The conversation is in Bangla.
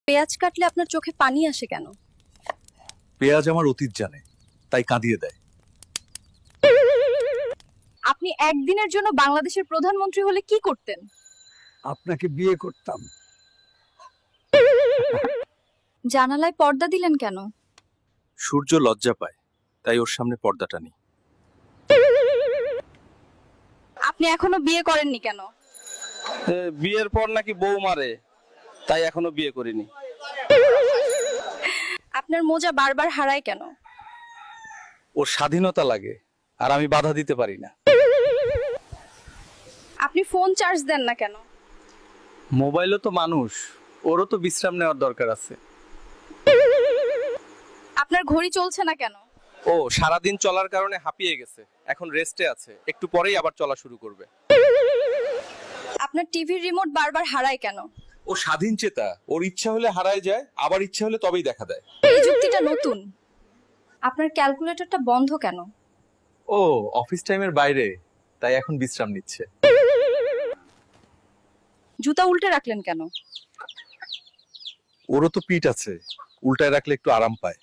পেঁয়াজ কাটলে আপনার চোখে পানি আসে কেন? পেঁয়াজ আমার অতীত জানে, তাই কাঁদিয়ে দেয়। আপনি একদিনের জন্য বাংলাদেশের প্রধানমন্ত্রী হলে কি করতেন? আপনাকে বিয়ে করতাম। জানালায় পর্দা দিলেন কেন? সূর্য লজ্জা পায়, তাই ওর সামনে পর্দা টানি। আপনি এখনো বিয়ে করেননি কেন? বিয়ের পর নাকি বউ মারে, তাই এখনো বিয়ে করিনি। আপনার মোজা বারবার হারায় কেন? ওর স্বাধীনতা লাগে, আর আমি বাধা দিতে পারি না। আপনি ফোন চার্জ দেন না কেন? মোবাইলও তো মানুষ, ওরও তো বিশ্রাম নেওয়ার দরকার আছে। আপনার ঘড়ি চলছে না কেন? ও সারাদিন চলার কারণে হাঁপিয়ে গেছে, এখন রেস্টে আছে, একটু পরেই আবার চলা শুরু করবে। আপনার টিভির রিমোট বারবার হারায় কেন? ও স্বাধীন চেতা, ওর ইচ্ছা হলে হারায় যায়, আবার ইচ্ছা হলে তবেই দেখা দেয়। এই যুক্তিটা নতুন। আপনার ক্যালকুলেটরটা বন্ধ কেন? ও অফিস টাইমের বাইরে, তাই এখন বিশ্রাম নিচ্ছে। জুতা উল্টে রাখলেন কেন? ওরও তো পিঠ আছে, উল্টায় রাখলে একটু আরাম পায়।